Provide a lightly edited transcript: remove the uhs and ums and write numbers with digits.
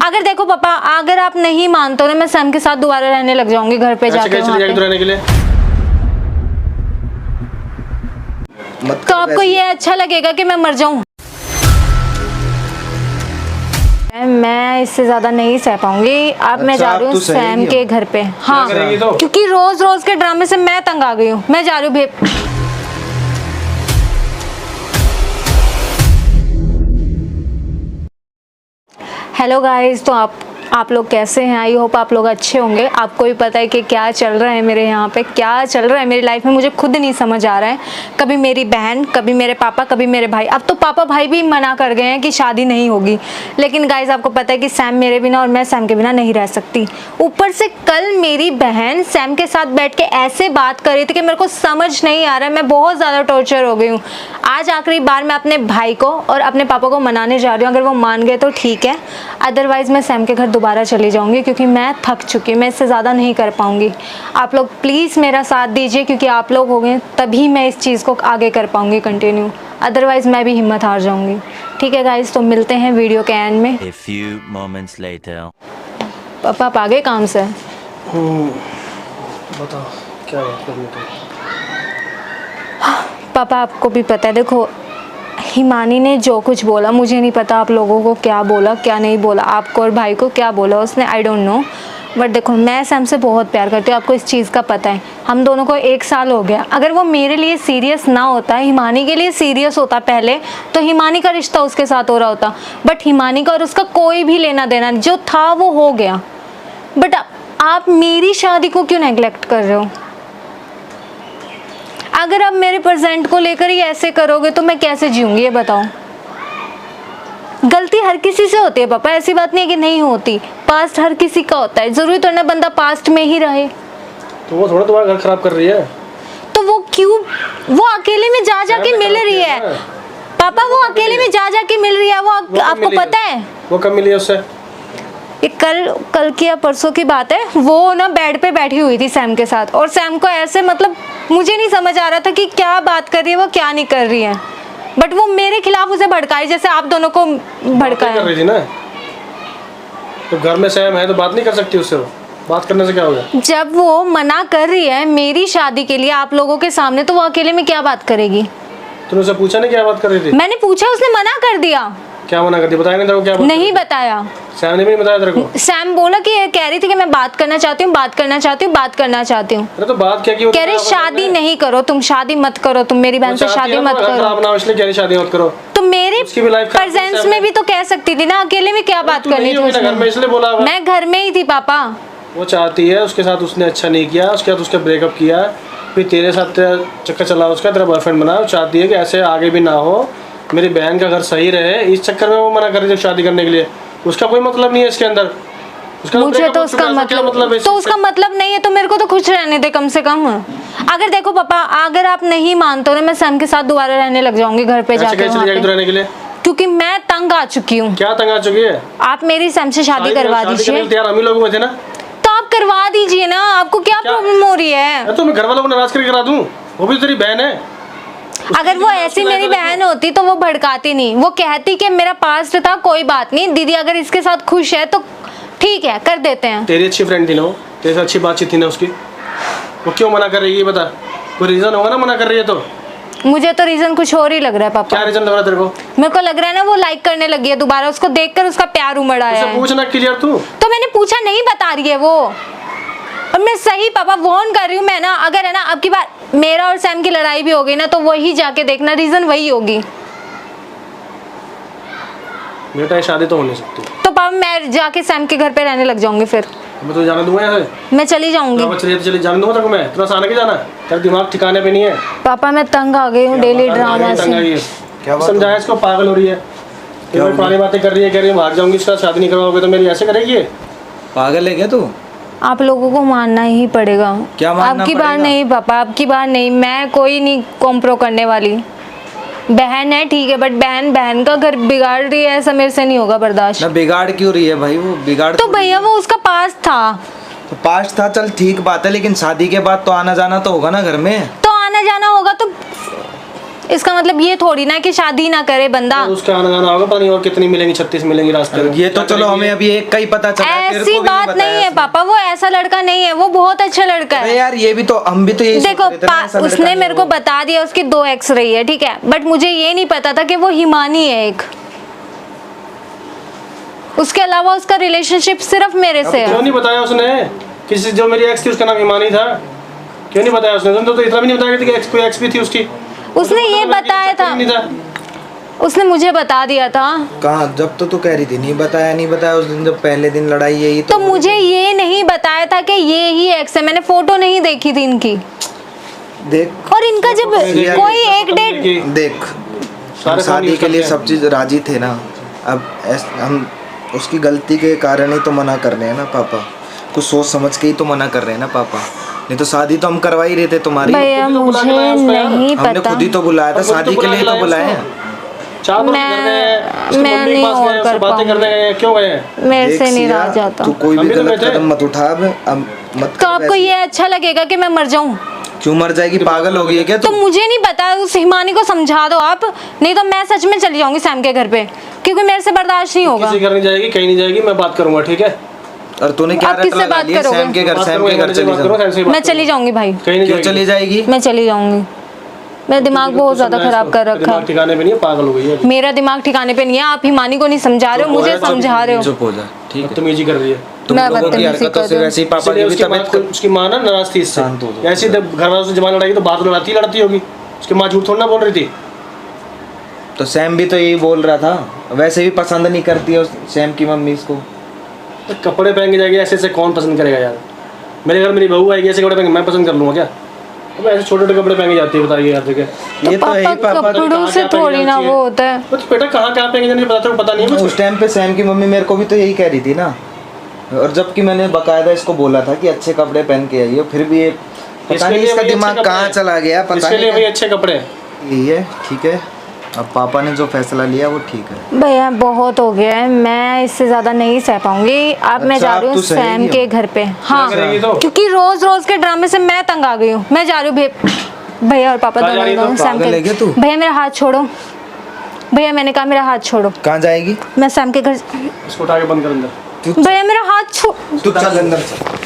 अगर देखो पापा, अगर आप नहीं मानते हो ना, मैं सैम के साथ दोबारा रहने लग जाऊंगी घर पे जाके। वहाँ पे रहने के लिए तो आपको ये अच्छा लगेगा कि मैं मर जाऊं? मैं इससे ज्यादा नहीं सह पाऊंगी। अब मैं जा रही हूँ सैम के घर पे। हाँ, क्योंकि रोज रोज के ड्रामे से मैं तंग आ गई हूँ। मैं जा रही हूँ। हेलो गाइस, तो आप लोग कैसे हैं? आई होप आप लोग अच्छे होंगे। आपको भी पता है कि क्या चल रहा है मेरे यहाँ पे, क्या चल रहा है मेरी लाइफ में, मुझे खुद नहीं समझ आ रहा है। कभी मेरी बहन, कभी मेरे पापा, कभी मेरे भाई। अब तो पापा भाई भी मना कर गए हैं कि शादी नहीं होगी। लेकिन गाइस, आपको पता है कि सैम मेरे बिना और मैं सैम के बिना नहीं रह सकती। ऊपर से कल मेरी बहन सैम के साथ बैठ के ऐसे बात कर रही थी कि मेरे को समझ नहीं आ रहा है। मैं बहुत ज़्यादा टॉर्चर हो गई हूँ। आज आखिरी बार मैं अपने भाई को और अपने पापा को मनाने जा रही हूँ। अगर वो मान गए तो ठीक है, अदरवाइज़ मैं सैम के घर दोबारा चली जाऊंगी, क्योंकि मैं थक चुकी हूँ। मैं इससे ज़्यादा नहीं कर पाऊंगी। आप लोग प्लीज़ मेरा साथ दीजिए, क्योंकि आप लोग हो गए तभी मैं इस चीज़ को आगे कर पाऊंगी कंटिन्यू। अदरवाइज़ मैं भी हिम्मत हार जाऊंगी। ठीक है गाइस, तो मिलते हैं वीडियो के एंड में। A few moments later. पापा आप आ गए काम से? बताओ क्या बात करनी है? पापा आपको भी पता है, देखो हिमानी ने जो कुछ बोला, मुझे नहीं पता आप लोगों को क्या बोला क्या नहीं बोला, आपको और भाई को क्या बोला उसने, आई डोंट नो। बट देखो, मैं सैम से बहुत प्यार करती हूँ, आपको इस चीज़ का पता है। हम दोनों को 1 साल हो गया। अगर वो मेरे लिए सीरियस ना होता, हिमानी के लिए सीरियस होता पहले, तो हिमानी का रिश्ता उसके साथ हो रहा होता। बट हिमानी का और उसका कोई भी लेना देना जो था वो हो गया। बट आप मेरी शादी को क्यों नेग्लेक्ट कर रहे हो? अगर आप मेरे प्रेजेंट को लेकर ही ऐसे करोगे तो मैं कैसे जीऊंगी, ये बताओ। गलती हर किसी से होती है पापा, ऐसी बात नहीं है कि नहीं होती। पास्ट हर किसी का होता है, जरूरी तो ना बंदा पास्ट में ही रहे। तो वो थोड़ा तुम्हारा घर खराब कर रही है। तो वो क्यों? वो अकेले में जा के मिल रही है पापा, वो अकेले में जा के मिल रही है। वो आपको पता है वो कब मिली है उससे? ये कल की या परसों की बात है। वो ना बेड पे बैठी हुई थी सैम के साथ, और सैम को ऐसे, मतलब मुझे नहीं समझ आ रहा था कि क्या बात कर रही है वो, क्या नहीं कर रही है। बट वो मेरे खिलाफ उसे भड़काई, जैसे आप दोनों को भड़काया कर रही थी ना। तो घर में सैम है तो बात नहीं कर सकती उससे? वो बात करने से क्या होगा? जब वो मना कर रही है मेरी शादी के लिए आप लोगों के सामने, तो वो अकेले में क्या बात करेगी? तूने उससे पूछा नहीं क्या बात कर रही थी? मैंने पूछा, उसने मना कर दिया। क्या मना कर दिया? बताया नहीं तेरे को क्या बात? नहीं बताया। सैम ने भी नहीं बताया तेरे को? सैम बोला कि कह रही थी कि मैं बात करना चाहती हूँ, बात करना चाहती हूँ, बात करना चाहती हूँ। अरे तो बात क्या की? कह रही शादी नहीं करो, तुम शादी मत करो, तुम मेरी बहन से शादी मत करो। इसलिए कह रही शादी मत करो। तो मेरे प्रेजेंस में भी तो कह सकती थी ना, अकेले में क्या बात करनी थी? घर में इसलिए बोला। मैं घर में ही थी पापा। वो चाहती है, उसके साथ उसने अच्छा नहीं किया, उसके बाद उसका ब्रेकअप किया, फिर तेरे साथ चक्कर चला उसका, तेरा बॉयफ्रेंड बना। चाहती है कि ऐसे आगे भी ना हो, मेरी बहन का घर सही रहे। इस चक्कर में वो मना कर रही थी शादी करने के लिए। उसका कोई मतलब नहीं है इसके अंदर। मुझे तो उसका मतलब है, तो उसका मतलब नहीं है तो मेरे को तो खुश रहने दे कम से कम। अगर देखो पापा, अगर आप नहीं मानते हो ना, मैं सैम के साथ दोबारा रहने लग जाऊंगी घर पे जाके। रहने के लिए? क्योंकि मैं तंग आ चुकी हूँ। क्या तंग आ चुकी है? आप मेरी सैम से शादी करवा दीजिए। हम ही लोग में थे ना, तो आप करवा दीजिए ना। आपको क्या प्रॉब्लम हो रही है? तो मैं घर वालों को नाराज करके करा दूं? वो भी तेरी बहन है। अगर वो ऐसी मेरी बहन होती तो वो भड़काती नहीं, वो कहती कि मेरा पास्ट था, कोई बात नहीं दीदी, अगर इसके साथ खुश है तो ठीक है, कर देते हैं। तेरी अच्छी फ्रेंड थी ना वो, तेरे से अच्छी बातचीत थी ना उसकी। वो क्यों मना कर रही है बता? कोई रीजन होगा ना मना कर रही है तो? मुझे तो रीजन कुछ और ही लग रहा है पापा। क्या रीजन लग रहा है तेरे को? मेरे को लग रहा है ना वो लाइक करने लगी है दोबारा, उसको देखकर उसका प्यार उमड़ आया है। पूछना क्लियर तू। तो मैंने पूछा, नहीं बता रही है वो। और मैं सही पापा वार्न कर रही हूँ मैं ना, अगर है ना अब की बार मेरा और सैम की लड़ाई भी हो गई ना, तो वही जाके देखना, रीजन वही होगी। बेटा ये शादी तो हो नहीं सकती। तो पापा मैं जाके सैम के घर पे रहने लग जाऊंगी फिर। मैं तो जाने दूंगा यहाँ से। मैं चली जाऊंगी। चली जाने दूंगा तेरे को मैं। इतना आसाना की जाना? तेरा दिमाग ठिकाने पे नहीं है। पापा मैं तंग आ गई हूँ डेली ड्रामा से। क्या समझाया इसको? पागल हो रही है, पुरानी बातें कर रही है, कह रही है भाग जाऊंगी, इसका शादी नहीं करवाओगे तो मेरी ऐसे करेगी? पागल है क्या तू? आप लोगों को मानना ही पड़ेगा। क्या मानना आपकी पड़ेगा? बार नहीं पापा, आपकी बार नहीं। मैं कोई नहीं कॉम्प्रो करने वाली। बहन है ठीक है, बट बहन का घर बिगाड़ रही है, ऐसा मेरे से नहीं होगा बर्दाश्त। ना बिगाड़ क्यों रही है भाई? वो बिगाड़ तो भैया वो उसका पास था। तो पास था, चल ठीक बात है, लेकिन शादी के बाद तो आना जाना तो होगा ना घर में। तो आना जाना होगा तो इसका मतलब ये थोड़ी ना कि शादी ना करे बंदा। तो उसका आना जाना होगा, पता नहीं और कितनी मिलेंगी, 36 मिलेंगी रास्ते में। ये तो चलो हमें अभी एक का ही पता चला, तेरे ऐसी को भी बात नहीं है पापा, वो ऐसा लड़का नहीं है, वो बहुत अच्छा लड़का अरे है। यार ये भी तो हम भी तो यही देखो सोच रहे थे ना, ऐसा लड़का उसने नहीं मेरे है को वो। बता दिया उसकी 2 एक्स रही है, ठीक है, बट मुझे ये नहीं पता था कि वो हिमानी है एक। उसके अलावा उसका रिलेशनशिप सिर्फ मेरे से क्यों है। नहीं बताया उसने? किसी जो मेरी एक्स थी उसका नाम हिमानी था, क्यों नहीं बताया उसने? तुम तो इतना भी नहीं बताया कि कोई एक्स भी थी उसकी। उसने ये बताया था, नहीं था। उसने मुझे बता दिया था। कहाँ? जब तो तू कह रही थी नहीं बताया उस दिन, जब पहले दिन लड़ाई यही तो मुझे ये नहीं बताया था कि ये ही एक्स है, मैंने फोटो नहीं देखी थी इनकी। देख और इनका जब यार, कोई एक डेट, देख सारे हम फोन शादी यूज के लिए करते हैं। सब चीज राजी थे ना। अब हम उसकी गलती के कारण ही तो मना कर रहे हैं ना पापा, कुछ सोच समझ के ही तो मना कर रहे हैं ना पापा, नहीं तो शादी तो हम करवा ही रहे थे तुम्हारी। भैया खुद ही तो बुला के मुझे लाया उसको यार। नहीं हमने पता। खुद ही तो बुलाया था, खुद तो शादी के बुला लिए के तो लाया बुलाया उसको। है। 4 बजे घर गए, उसकी मैं मम्मी के नहीं पास और गए, उससे कर बातें करने गए, क्यों गए? मेरे देख से नहीं सिया, रहा जाता। तू कोई हम भी भी तो गलत गए थे। कदम मत उठा अब मत तो कर आपको वैसे। ये अच्छा लगेगा कि मैं मर जाऊं? क्यों मर जाएगी? पागल हो गई है क्या तो तू? मुझे नहीं पता, उस हिमानी को समझा दो आप, नहीं तो मैं सच में चली जाऊंगी सैम के घर पे, क्योंकि मेरे से बर्दाश्त नहीं होगा। किसी घर नहीं जाएगी, कहीं नहीं जाएगी, मैं बात करूंगा, ठीक है? और तूने क्या आप रट किससे लगा बात लिया? करोगे? सैम के घर बात चली करूंगा, जा। सैम से बात मैं चली करूंगा। जाऊंगी भाई, कहीं नहीं क्यों चली जाएगी? मैं चली जाऊंगी। मेरा दिमाग बहुत ज्यादा खराब कर रखा दिमाग है। ठिकाने पे नहीं है, पागल हो गई है। मेरा दिमाग ठिकाने पे नहीं है, आप हिमानी को नहीं समझा रहे हो, मुझे समझा रहे हो। चुप हो जा, ठीक है? बदतमीजी कर रही है। तुम मैं लोगों की बदतमीजी हरकतों कर से रही हूँ। वैसे ही पापा इसलिए की भी तबीयत उसकी माँ ना नाराज थी इससे। शांत हो जाओ। ऐसी जब घर वालों से जबान लड़ाई तो बाहर तो लड़ती होगी। उसकी माँ झूठ थोड़ी ना बोल रही थी। तो सैम भी तो यही बोल रहा था, वैसे भी पसंद नहीं करती है सैम की मम्मी इसको। तो कपड़े पहन के जाएगी ऐसे ऐसे, कौन पसंद करेगा यार? मेरे घर मेरी बहू आएगी ऐसे कपड़े पहन के, मैं पसंद कर लूँगा क्या? अब ऐसे छोटे छोटे कपड़े पहन के जाती है, बताइए यार देखिए। ये तो है ही पापा। कपड़ों से थोड़ी ना वो होता है। बस बेटा कहाँ कहाँ पहन के जाने पता नहीं है कुछ। उस टाइम पे सैम की मम्मी मेरे को भी तो यही कह रही थी ना, और जबकि मैंने बकायदा इसको बोला था कि अच्छे कपड़े पहन के आइए, फिर भी ये पता इसके नहीं लिए इसका वही अच्छे दिमाग कपड़े कहाँ हैं। चला गया, पता इसके लिए नहीं। वही अच्छे कपड़े हैं। यही है, ठीक है, अब पापा ने जो फैसला लिया वो ठीक है। भैया बहुत हो गया है, मैं इससे ज्यादा नहीं सह पाऊंगी। अब मैं अच्छा, जा रही आप हूँ तो सहेगी सैम हो। के घर पे। हाँ, करेगी तो? क्योंकि रोज रोज के ड्रामे से मैं तंग आ गई हूँ। मैं जा रही हूँ भैया और पापा कहाँ जा रही दोनों हो? सैम पागल है क्या के। तू? भैया मेरा हाथ छोड़ो, भैया मैंने कहा मेरा हाथ छोड़ो। कहाँ जाएगी? मैं सैम के घर। इसको उठा के बंद कर अंदर। भैया मेरा हाथ छोड़। तू चल अंदर चल।